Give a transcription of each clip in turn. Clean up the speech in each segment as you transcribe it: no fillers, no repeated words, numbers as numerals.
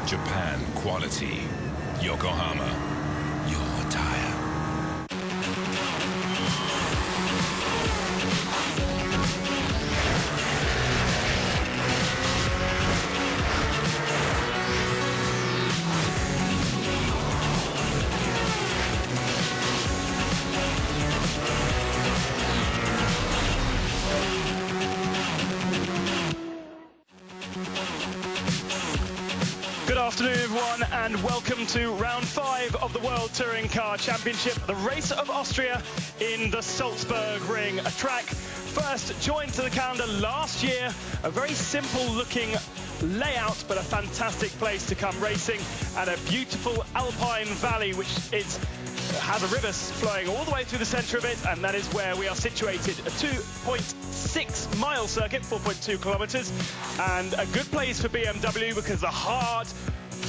Japan quality. Yokohama, your tire. Good afternoon, everyone, and welcome to round 5 of the World Touring Car Championship, the race of Austria in the Salzburg Ring, a track first joined to the calendar last year, a very simple-looking layout, but a fantastic place to come racing, and a beautiful alpine valley, which has a river flowing all the way through the centre of it, and that is where we are situated. A 2.6-mile circuit, 4.2 kilometres, and a good place for BMW because the hard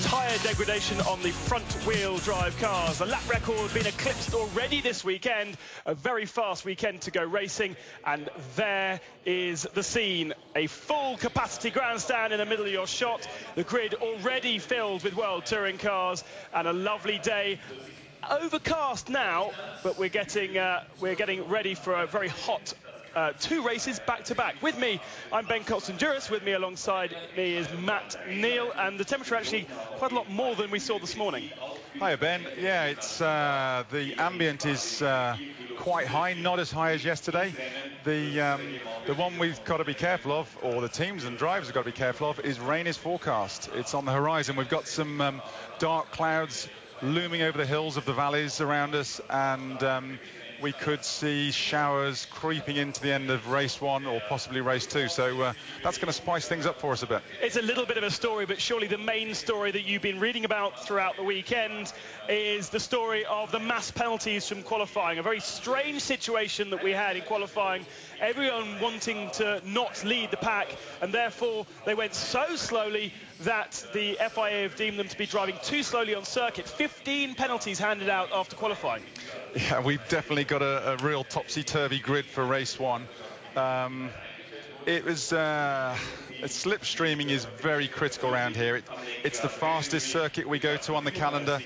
tyre degradation on the front-wheel drive cars. The lap record being eclipsed already this weekend. A very fast weekend to go racing, and there is the scene. A full capacity grandstand in the middle of your shot. The grid already filled with World Touring cars, and a lovely day. Overcast now, but we're getting ready for a very hot 2 races back-to-back. With me, I'm Ben Colston-Duras. With me alongside me is Matt Neal, and the temperature actually quite a lot more than we saw this morning. Hi, Ben. Yeah, it's the ambient is quite high, not as high as yesterday. The one we've got to be careful of, or the teams and drivers have got to be careful of, is rain is forecast. It's on the horizon. We've got some dark clouds looming over the hills of the valleys around us, and we could see showers creeping into the end of race 1 or possibly race 2. So that's going to spice things up for us a bit. It's a little bit of a story, but surely the main story that you've been reading about throughout the weekend is the story of the mass penalties from qualifying. A very strange situation that we had in qualifying. Everyone wanting to not lead the pack, and therefore they went so slowly that the FIA have deemed them to be driving too slowly on circuit. 15 penalties handed out after qualifying. Yeah, we've definitely got a real topsy-turvy grid for race 1. Slipstreaming is very critical around here. It's the fastest circuit we go to on the calendar,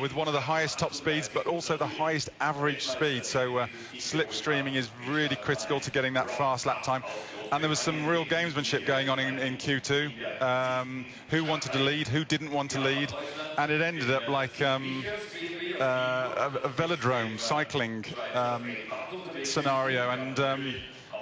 with one of the highest top speeds, but also the highest average speed. So slipstreaming is really critical to getting that fast lap time. And there was some real gamesmanship going on in Q2. Who wanted to lead, who didn't want to lead, and it ended up like a velodrome cycling scenario, and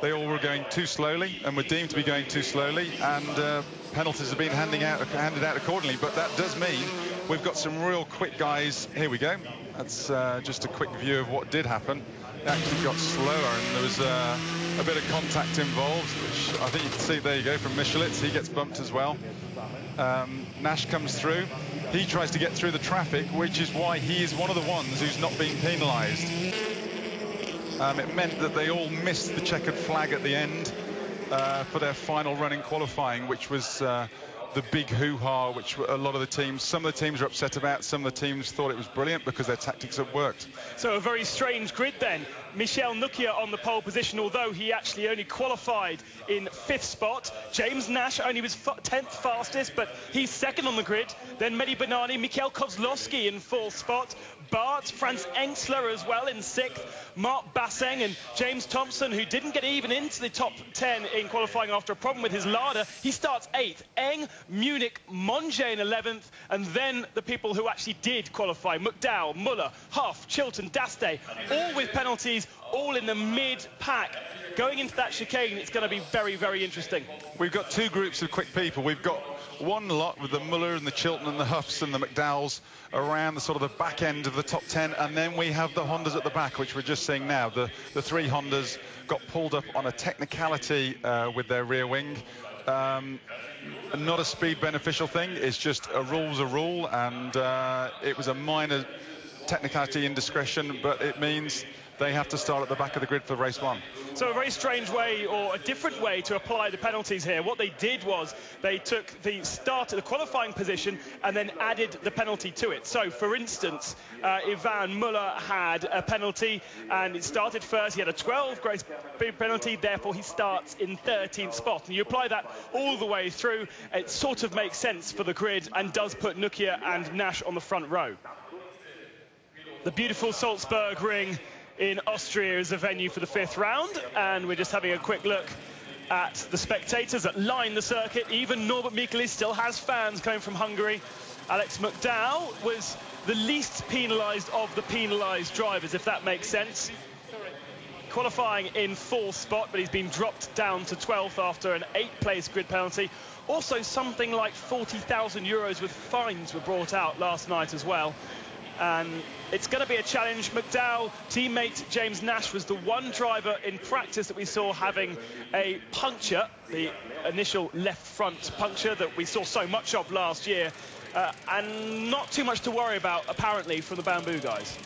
they all were going too slowly and were deemed to be going too slowly, and penalties have been handed out accordingly. But that does mean we've got some real quick guys. Here we go. That's just a quick view of what did happen. It actually got slower, and there was a bit of contact involved, which I think you can see. There you go, from Michelitz. He gets bumped as well. Nash comes through. He tries to get through the traffic, which is why he is one of the ones who's not being penalised. It meant that they all missed the checkered flag at the end for their final run in qualifying, which was the big hoo-ha, which a lot of the teams, some of the teams are upset about, some of the teams thought it was brilliant because their tactics had worked. So a very strange grid then. Michel Nukia on the pole position, although he actually only qualified in 5th spot. James Nash only was 10th fastest, but he's 2nd on the grid. Then Mehdi Banani, Mikhail Kozlowski in 4th spot. Bart, Franz Ensler as well in 6th. Mark Basseng and James Thompson, who didn't get even into the top 10 in qualifying after a problem with his larder. He starts 8th. Eng, Munich, Monge in 11th. And then the people who actually did qualify. McDowell, Muller, Huff, Chilton, Daste, all with penalties, all in the mid-pack. Going into that chicane, it's going to be very, very interesting. We've got 2 groups of quick people. We've got one lot with the Muller and the Chilton and the Huffs and the McDowells around the sort of the back end of the top 10, and then we have the Hondas at the back, which we're just seeing now. The 3 Hondas got pulled up on a technicality with their rear wing. Not a speed beneficial thing. It's just a rule's a rule, and it was a minor technicality indiscretion, but it means they have to start at the back of the grid for race 1. So a very strange way, or a different way, to apply the penalties here. What they did was they took the start at the qualifying position and then added the penalty to it. So, for instance, Ivan Muller had a penalty and it started first. He had a 12 grace penalty, therefore he starts in 13th spot. And you apply that all the way through, it sort of makes sense for the grid and does put Nukia and Nash on the front row. The beautiful Salzburg Ring in Austria is the venue for the 5th round, and we're just having a quick look at the spectators that line the circuit. Even Norbert Mikeli still has fans coming from Hungary. Alex McDowell was the least penalised of the penalised drivers, if that makes sense. Qualifying in 4th spot, but he's been dropped down to 12th after an 8th-place grid penalty. Also, something like 40,000 euros with fines were brought out last night as well. And it's going to be a challenge. McDowell, teammate James Nash, was the one driver in practice that we saw having a puncture, the initial left front puncture that we saw so much of last year, and not too much to worry about, apparently, from the Bamboo guys.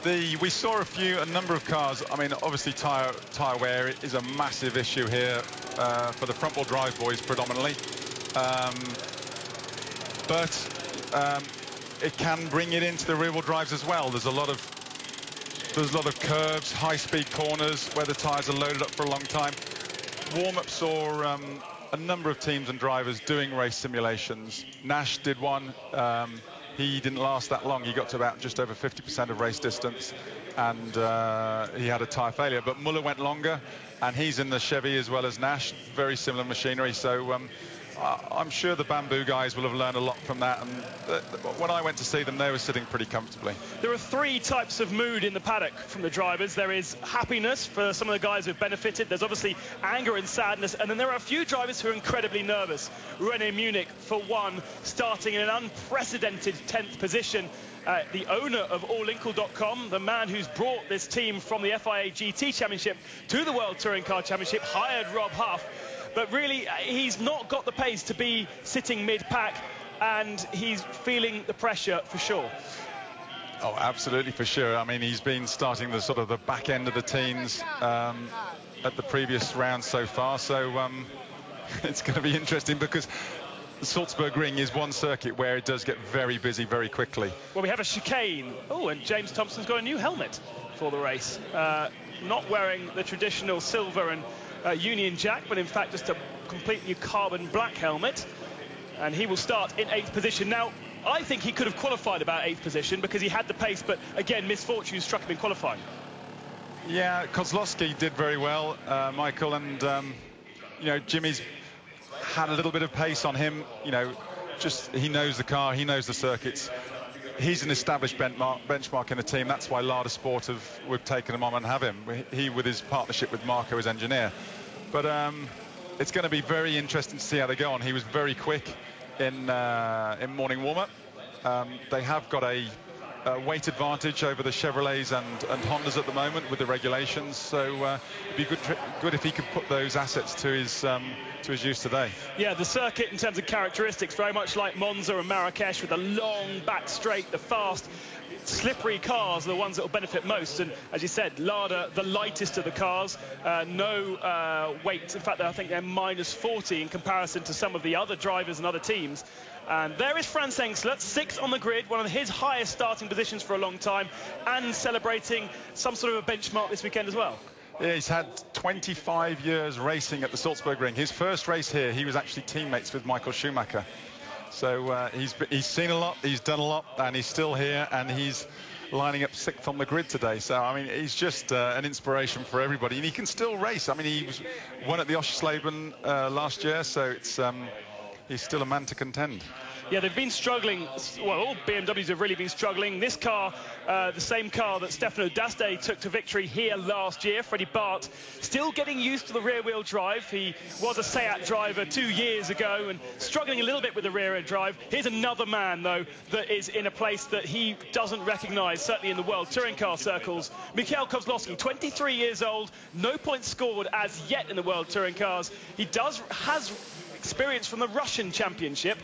We saw a number of cars. I mean, obviously tyre wear is a massive issue here for the front wheel drive boys predominantly, but it can bring it into the rear wheel drives as well. There's a lot of curves, high speed corners where the tyres are loaded up for a long time. Warm-up saw a number of teams and drivers doing race simulations. Nash did one. He didn't last that long. He got to about just over 50% of race distance, and he had a tyre failure. But Muller went longer, and he's in the Chevy as well as Nash. Very similar machinery. So I'm sure the Bamboo guys will have learned a lot from that. And when I went to see them, they were sitting pretty comfortably. There are 3 types of mood in the paddock from the drivers. There is happiness for some of the guys who've benefited. There's obviously anger and sadness. And then there are a few drivers who are incredibly nervous. René Munich, for one, starting in an unprecedented 10th position. The owner of allinkle.com, the man who's brought this team from the FIA GT Championship to the World Touring Car Championship, hired Rob Huff. But really, he's not got the pace to be sitting mid-pack, and he's feeling the pressure for sure. Oh, absolutely, for sure. I mean, he's been starting the sort of the back end of the teens at the previous round so far. So it's going to be interesting because the Salzburg Ring is one circuit where it does get very busy very quickly. Well, we have a chicane. Oh, and James Thompson's got a new helmet for the race. Not wearing the traditional silver and Union Jack, but in fact just a complete new carbon black helmet, and he will start in 8th position. Now, I think he could have qualified about 8th position because he had the pace, but again, misfortune struck him in qualifying. Yeah, Kozlowski did very well, Michael, and you know, Jimmy's had a little bit of pace on him. You know, just he knows the car, he knows the circuits. He's an established benchmark in the team. That's why Lada Sport we've taken him on and have him. He, with his partnership with Marco as engineer. But it's going to be very interesting to see how they go on. He was very quick in morning warm-up. They have got a weight advantage over the Chevrolets and Hondas at the moment with the regulations. So it'd be good if he could put those assets to his use today. Yeah, the circuit in terms of characteristics very much like Monza and Marrakesh, with a long back straight, the fast slippery cars are the ones that will benefit most. And as you said, Lada, the lightest of the cars, no weight. In fact, I think they're -40 in comparison to some of the other drivers and other teams. And there is Franz Engstler, 6th on the grid, one of his highest starting positions for a long time, and celebrating some sort of a benchmark this weekend as well. Yeah, he's had 25 years racing at the Salzburg Ring. His first race here, he was actually teammates with Michael Schumacher. So he's seen a lot, he's done a lot, and he's still here, and he's lining up 6th on the grid today. So, I mean, he's just an inspiration for everybody. And he can still race. I mean, he won at the Oschersleben last year, so he's still a man to contend. Yeah, they've been struggling. Well, all BMWs have really been struggling. This car, the same car that Stefano D'Aste took to victory here last year, Freddie Bart, still getting used to the rear-wheel drive. He was a Seat driver 2 years ago and struggling a little bit with the rear-wheel drive. Here's another man, though, that is in a place that he doesn't recognise, certainly in the World Touring Car circles. Mikhail Kozlowski, 23 years old, no points scored as yet in the World Touring Cars. He has experience from the Russian Championship,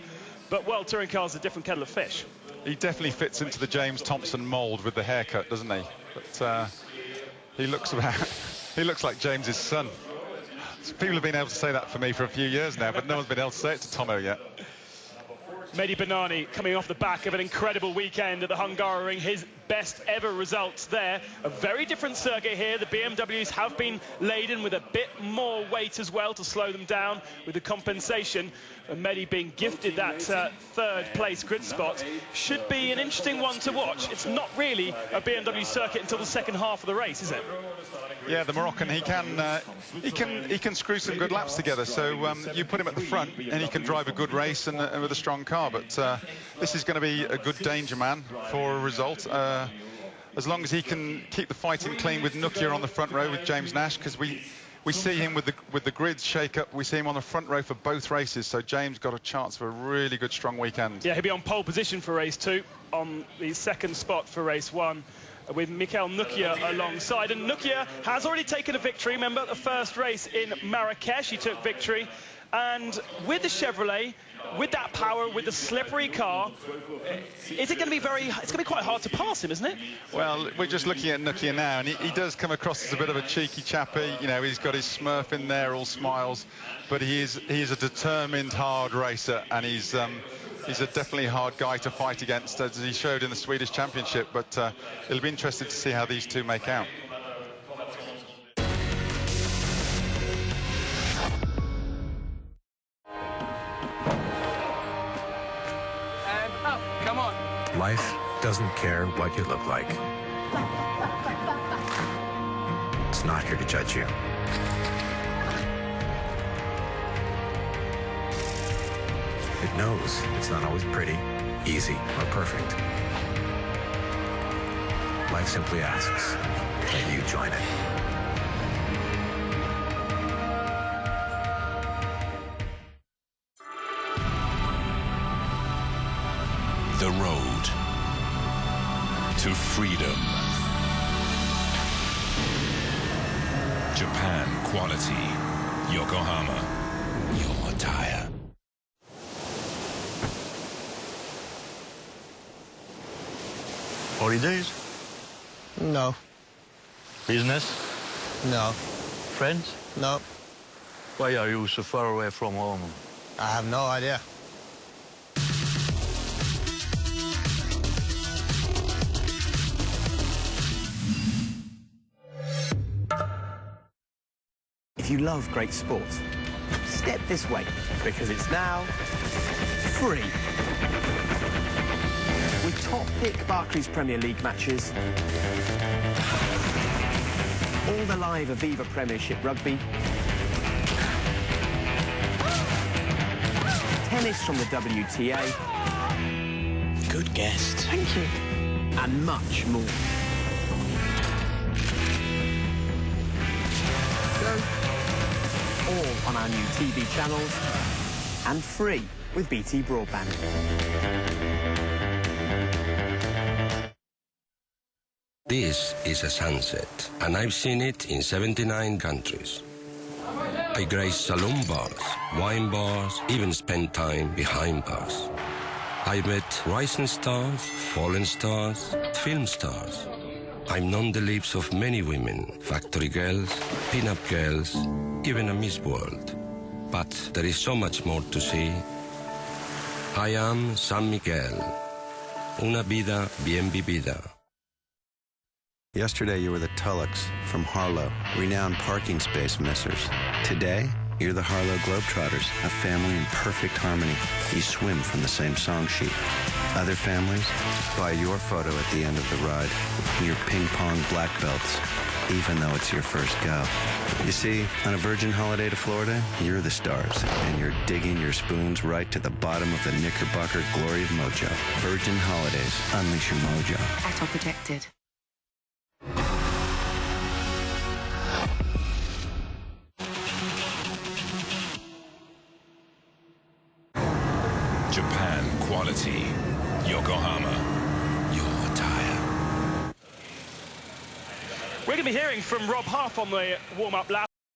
but World Touring Cars are a different kettle of fish. He definitely fits into the James Thompson mould with the haircut, doesn't he? But He looks like James's son. People have been able to say that for me for a few years now, but no one's been able to say it to Tomo yet. Mehdi Banani coming off the back of an incredible weekend at the Hungaroring, his best ever results there. A very different circuit here. The BMWs have been laden with a bit more weight as well to slow them down with the compensation. And Mehdi being gifted that third place grid spot should be an interesting one to watch. It's not really a BMW circuit until the second half of the race, is it? Yeah, the Moroccan, he can screw some good laps together. So you put him at the front and he can drive a good race and with a strong car. But this is going to be a good danger man for a result. As long as he can keep the fighting clean with Nokia on the front row with James Nash, because we see him with the grids shake up. We see him on the front row for both races. So James got a chance for a really good, strong weekend. Yeah, he'll be on pole position for race 2, on the second spot for race 1. With Michael Nokia alongside. And Nokia has already taken a victory. Remember, the first race in Marrakesh, he took victory. And with the Chevrolet, with that power, with the slippery car, is it going to be it's going to be quite hard to pass him, isn't it? Well, we're just looking at Nokia now, and he does come across as a bit of a cheeky chappy. You know, he's got his Smurf in there, all smiles. But he is a determined, hard racer, and he's a definitely hard guy to fight against, as he showed in the Swedish Championship. But it'll be interesting to see how these two make out. And up, come on. Life doesn't care what you look like. It's not here to judge you. It knows it's not always pretty, easy, or perfect. Life simply asks that you join it. The road to freedom. Japan quality. Yokohama, your tire. Holidays? No. Business? No. Friends? No. Why are you so far away from home? I have no idea. If you love great sport, step this way, because it's now free. With top-pick Barclays Premier League matches, all the live Aviva Premiership rugby, tennis from the WTA. Good guest. Thank you. And much more. All on our new TV channels and free with BT Broadband. This is a sunset, and I've seen it in 79 countries. I grace saloon bars, wine bars, even spent time behind bars. I met rising stars, fallen stars, film stars. I've known the lips of many women, factory girls, pin-up girls, even a Miss World. But there is so much more to see. I am San Miguel. Una vida bien vivida. Yesterday you were the Tullocks from Harlow, renowned parking space missers. Today, you're the Harlow Globetrotters, a family in perfect harmony. You swim from the same song sheet. Other families buy your photo at the end of the ride, your ping-pong black belts, even though it's your first go. You see, on a Virgin holiday to Florida, you're the stars, and you're digging your spoons right to the bottom of the Knickerbocker glory of mojo. Virgin Holidays, unleash your mojo. Auto protected. Japan quality. Yokohama, your tire. We're going to be hearing from Rob Huff on the warm-up lap.